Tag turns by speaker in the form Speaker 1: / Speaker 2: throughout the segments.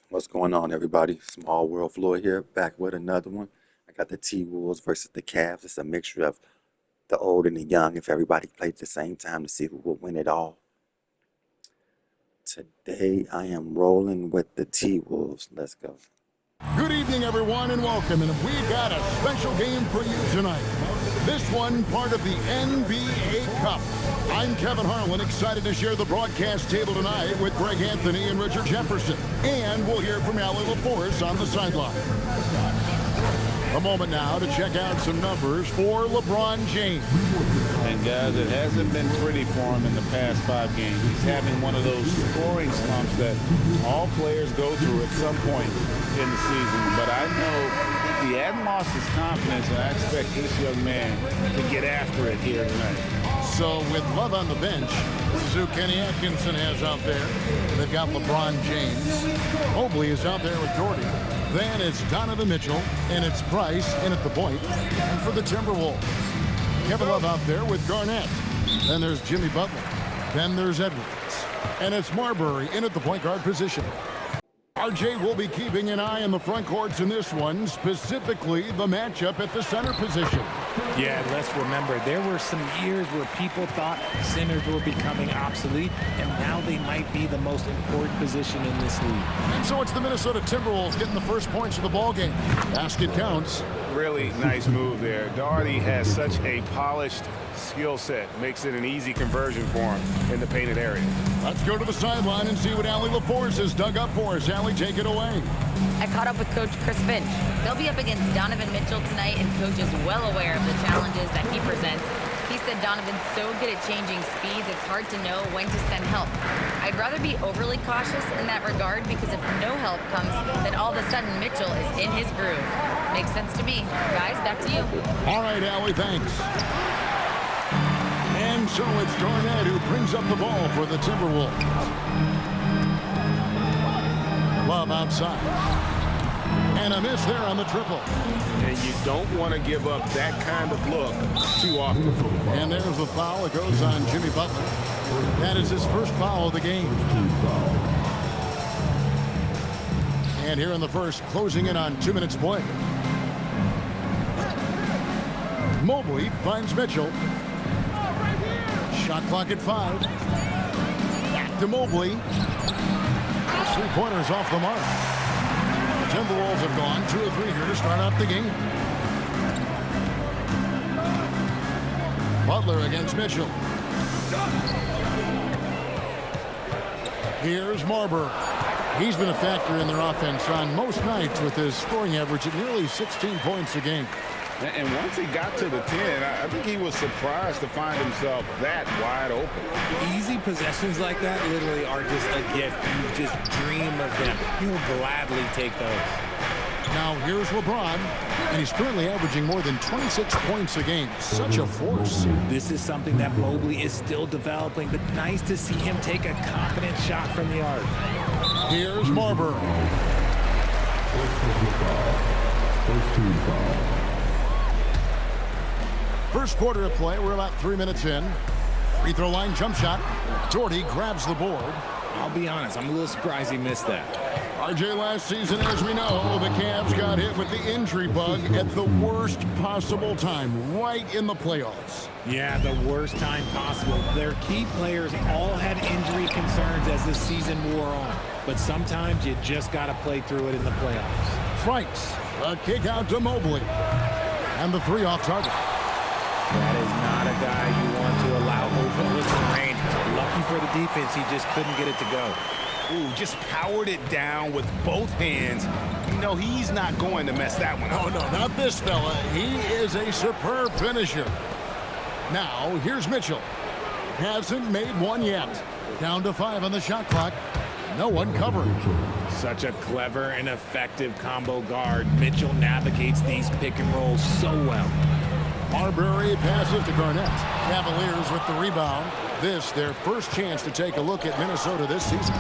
Speaker 1: What's going on, everybody? Small World Floyd here, back with another one. I got the T-Wolves versus the Cavs. It's a mixture of the old and the young. If everybody played at the same time to see who will win it all. Today, I am rolling with the T-Wolves. Let's go.
Speaker 2: Good evening, everyone, and welcome. And we got a special game for you tonight. This one, part of the NBA Cup. I'm Kevin Harlan, excited to share the broadcast table tonight with Greg Anthony and Richard Jefferson. And we'll hear from Allie LaForce on the sideline. A moment now to check out some numbers for LeBron James.
Speaker 3: And guys, it hasn't been pretty for him in the past 5 games. He's having one of those scoring slumps that all players go through at some point in the season. But I know he hadn't lost his confidence, and I expect this young man to get after it here tonight.
Speaker 2: So with Love on the bench, this is who Kenny Atkinson has out there. They've got LeBron James. Mobley is out there with Jordy. Then it's Donovan Mitchell, and it's Price in at the point. And for the Timberwolves, Kevin Love out there with Garnett. Then there's Jimmy Butler. Then there's Edwards. And it's Marbury in at the point guard position. RJ will be keeping an eye on the front courts in this one, specifically the matchup at the center position.
Speaker 4: Yeah, let's remember, there were some years where people thought centers were becoming obsolete, and now they might be the most important position in this league.
Speaker 2: And so it's the Minnesota Timberwolves getting the first points of the ball game. Basket counts.
Speaker 3: Really nice move there. Doherty has such a polished skill set. Makes it an easy conversion for him in the painted area.
Speaker 2: Let's go to the sideline and see what Allie LaForce has dug up for us. Allie, take it away.
Speaker 5: I caught up with Coach Chris Finch. They'll be up against Donovan Mitchell tonight, and Coach is well aware of the challenges that he presents. He said Donovan's so good at changing speeds, it's hard to know when to send help. I'd rather be overly cautious in that regard, because if no help comes, then all of a sudden Mitchell is in his groove. Makes sense to me. Guys, back to you.
Speaker 2: All right, Allie, thanks. And so it's Garnett who brings up the ball for the Timberwolves. Love outside. And a miss there on the triple.
Speaker 3: And you don't want to give up that kind of look too often.
Speaker 2: And there's the foul. It goes on Jimmy Butler. That is his first foul of the game. And here in the first, closing in on 2 minutes play. Mobley finds Mitchell. Shot clock at 5. Back to Mobley. 3-pointers off the mark. The Timberwolves have gone 2 of 3 here to start out the game. Butler against Mitchell. Here's Marbury. He's been a factor in their offense on most nights with his scoring average at nearly 16 points a game.
Speaker 3: And once he got to the 10, I think he was surprised to find himself that wide open.
Speaker 4: Easy possessions like that literally are just a gift. You just dream of them. He'll gladly take those.
Speaker 2: Now here's LeBron, and he's currently averaging more than 26 points a game. Such a force.
Speaker 4: This is something that Mobley is still developing, but nice to see him take a confident shot from the arc.
Speaker 2: Here's Marbury.
Speaker 6: First team foul.
Speaker 2: First quarter of play, we're about 3 minutes in. Free throw line jump shot. Jordy grabs the board.
Speaker 4: I'll be honest, I'm a little surprised he missed that.
Speaker 2: RJ, last season, as we know, the Cavs got hit with the injury bug at the worst possible time, right in the playoffs.
Speaker 4: Yeah, the worst time possible. Their key players all had injury concerns as the season wore on. But sometimes you just got to play through it in the playoffs.
Speaker 2: Price, a kick out to Mobley. And the 3 off target.
Speaker 4: That is not a guy you want to allow open looks in range. Lucky for the defense, he just couldn't get it to go.
Speaker 3: Ooh, just powered it down with both hands. You know, he's not going to mess that one up.
Speaker 2: Oh, no, not this fella. He is a superb finisher. Now, here's Mitchell. Hasn't made one yet. Down to 5 on the shot clock. No one covering.
Speaker 4: Such a clever and effective combo guard. Mitchell navigates these pick and rolls so well.
Speaker 2: Marbury passes to Garnett. Cavaliers with the rebound. This, their first chance to take a look at Minnesota this season.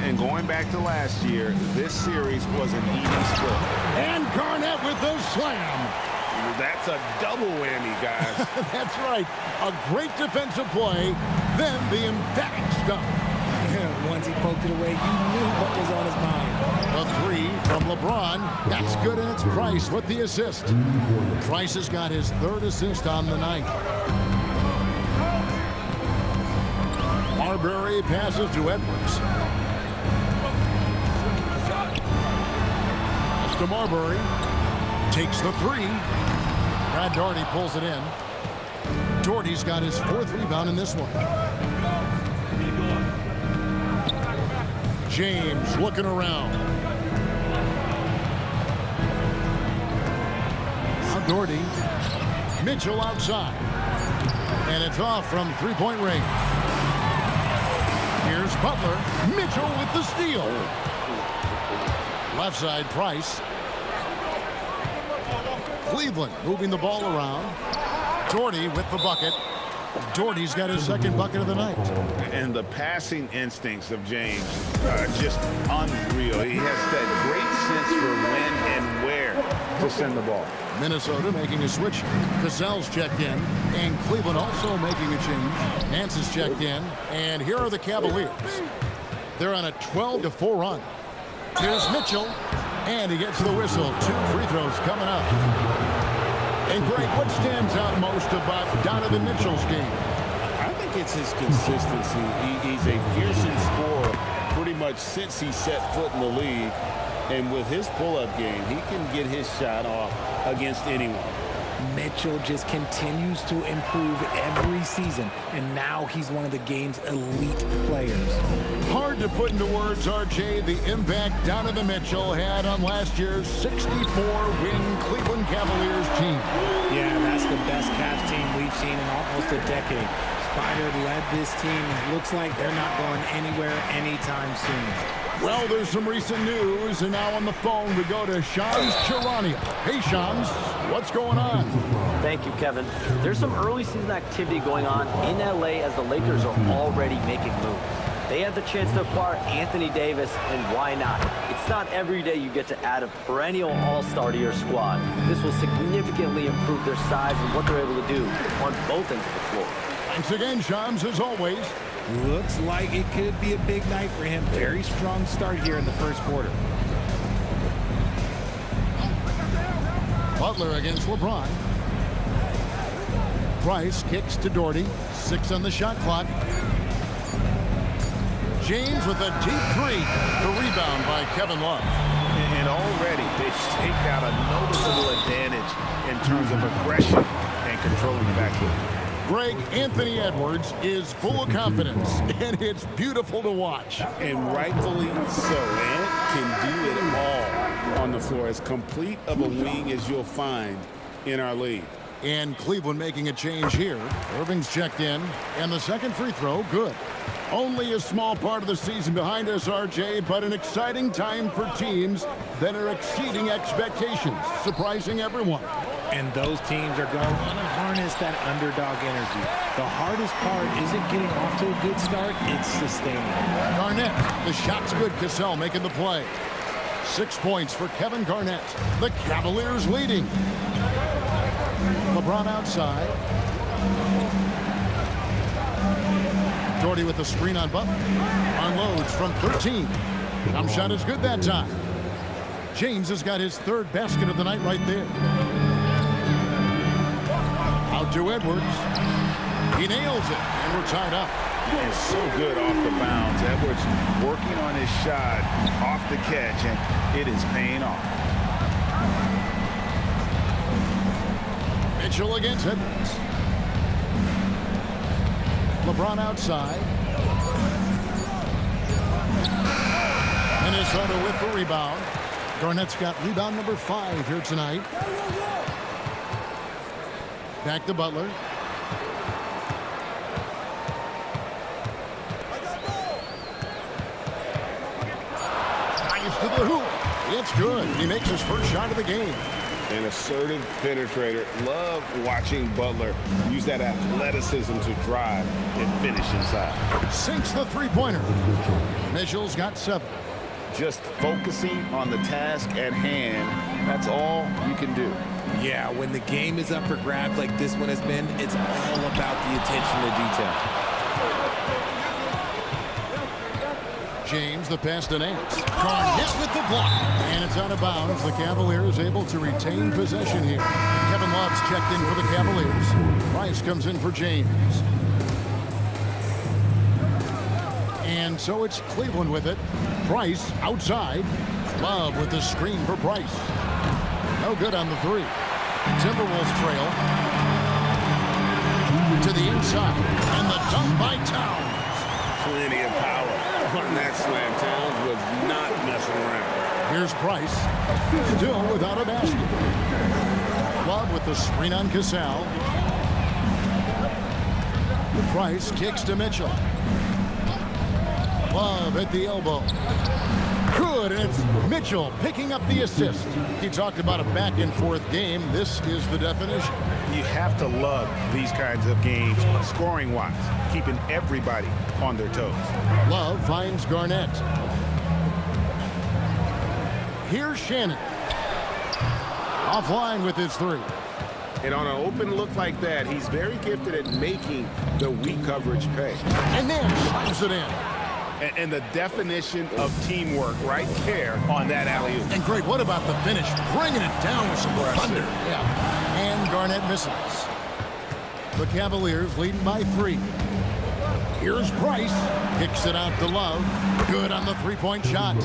Speaker 3: And going back to last year, this series was an even split.
Speaker 2: And Garnett with the slam.
Speaker 3: That's a double whammy, guys.
Speaker 2: That's right. A great defensive play, then the emphatic stuff.
Speaker 4: Once he poked it away, you knew what was on his mind.
Speaker 2: A three from LeBron. That's good, and it's Price with the assist. Price has got his third assist on the night. Marbury passes to Edwards. Pass to Marbury. Takes the three. Brad Daugherty pulls it in. Daugherty's got his fourth rebound in this one. James looking around. Now Daugherty. Mitchell outside. And it's off from three-point range. Here's Butler. Mitchell with the steal. Left side, Price. Cleveland moving the ball around. Daugherty with the bucket. Daugherty's got his second bucket of the night.
Speaker 3: And the passing instincts of James are just unreal. He has that great sense for when and where to send the ball.
Speaker 2: Minnesota making a switch. Cassell's checked in, and Cleveland also making a change. Nance is checked in, and here are the Cavaliers. They're on a 12-4 run. Here's Mitchell, and he gets the whistle. 2 free throws coming up. And Greg, what stands out most about Donovan Mitchell's game?
Speaker 3: I think it's his consistency. He's a fearsome scorer pretty much since he set foot in the league. And with his pull-up game, he can get his shot off against anyone.
Speaker 4: Mitchell just continues to improve every season, and now he's one of the game's elite players.
Speaker 2: Hard to put into words, RJ, the impact Donovan Mitchell had on last year's 64-win Cleveland Cavaliers team.
Speaker 4: Yeah, that's the best Cavs team we've seen in almost a decade. Spider led this team, and it looks like they're not going anywhere anytime soon.
Speaker 2: Well, there's some recent news, and now on the phone we go to Shams Charania. Hey, Shams, what's going on?
Speaker 7: Thank you, Kevin. There's some early season activity going on in LA as the Lakers are already making moves. They had the chance to acquire Anthony Davis, and why not? It's not every day you get to add a perennial all-star to your squad. This will significantly improve their size and what they're able to do on both ends of the floor.
Speaker 2: Thanks again, Shams, as always.
Speaker 4: Looks like it could be a big night for him. Very strong start here in the first quarter.
Speaker 2: Butler against LeBron. Price kicks to Daugherty. 6 on the shot clock. James with a deep three. The rebound by Kevin Love.
Speaker 3: And already they've staked out a noticeable advantage in terms of aggression and controlling the backcourt.
Speaker 2: Greg, Anthony Edwards is full of confidence, and it's beautiful to watch.
Speaker 3: And rightfully so. Ant can do it all on the floor. As complete of a wing as you'll find in our league.
Speaker 2: And Cleveland making a change here. Irving's checked in, and the second free throw, good. Only a small part of the season behind us, RJ, but an exciting time for teams that are exceeding expectations, surprising everyone.
Speaker 4: And those teams are going to want to harness that underdog energy. The hardest part isn't getting off to a good start, it's sustaining.
Speaker 2: Garnett, the shot's good. Cassell making the play. 6 points for Kevin Garnett. The Cavaliers leading. LeBron outside. Daugherty with the screen on Butler. Unloads from 13. Jump shot is good that time. James has got his third basket of the night right there. Out to Edwards. He nails it, and we're tied up.
Speaker 3: And so good off the bounds. Edwards working on his shot off the catch, and it is paying off.
Speaker 2: Mitchell against Edwards. LeBron outside. Minnesota with the rebound. Garnett's got rebound number 5 here tonight. Back to Butler. Nice to the hoop. It's good. He makes his first shot of the game.
Speaker 3: An assertive penetrator. Love watching Butler use that athleticism to drive and finish inside.
Speaker 2: Sinks the three-pointer. Mitchell's got 7.
Speaker 3: Just focusing on the task at hand. That's all you can do.
Speaker 4: Yeah, when the game is up for grabs like this one has been, it's all about the attention to detail.
Speaker 2: James, the pass to Nance. Garnett with the block. And it's out of bounds. The Cavaliers able to retain possession here. Kevin Love's checked in for the Cavaliers. Price comes in for James. And so it's Cleveland with it. Price outside. Love with the screen for Price. No good on the three. Timberwolves trail. To the inside. And the dunk by Towns.
Speaker 3: Plenty of power on that slam. Towns was not messing around.
Speaker 2: Here's Price. Still without a basket. Love with the screen on Cassell. Price kicks to Mitchell. Love at the elbow. Good, and it's Mitchell picking up the assist. He talked about a back-and-forth game. This is the definition.
Speaker 8: You have to love these kinds of games, scoring-wise, keeping everybody on their toes.
Speaker 2: Love finds Garnett. Here's Shannon. Offline with his three.
Speaker 8: And on an open look like that, he's very gifted at making the weak coverage pay.
Speaker 2: And then slams it in.
Speaker 8: And the definition of teamwork right there on that alley-oop.
Speaker 2: And great, what about the finish? Bringing it down with some thunder. Yeah. And Garnett misses. The Cavaliers leading by 3. Here's Price. Kicks it out to Love. Good on the three-point shot.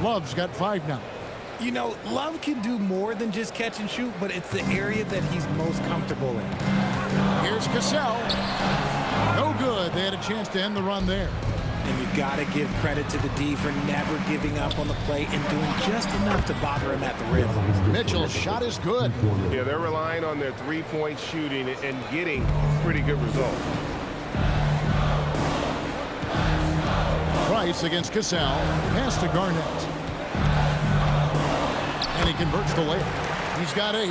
Speaker 2: Love's got 5 now.
Speaker 4: You know, Love can do more than just catch and shoot, but it's the area that he's most comfortable in.
Speaker 2: Here's Cassell. No good. They had a chance to end the run there.
Speaker 4: And you got to give credit to the D for never giving up on the play and doing just enough to bother him at the rim.
Speaker 2: Mitchell's shot is good.
Speaker 8: Yeah, they're relying on their three-point shooting and getting pretty good results.
Speaker 2: Price against Cassell. Pass to Garnett. And he converts the layup. He's got 8.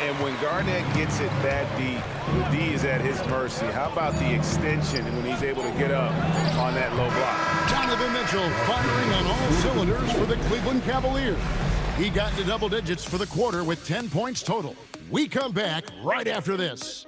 Speaker 8: And when Garnett gets it that deep, the D is at his mercy. How about the extension when he's able to get up on that low block?
Speaker 2: Donovan Mitchell firing on all cylinders for the Cleveland Cavaliers. He got into double digits for the quarter with 10 points total. We come back right after this.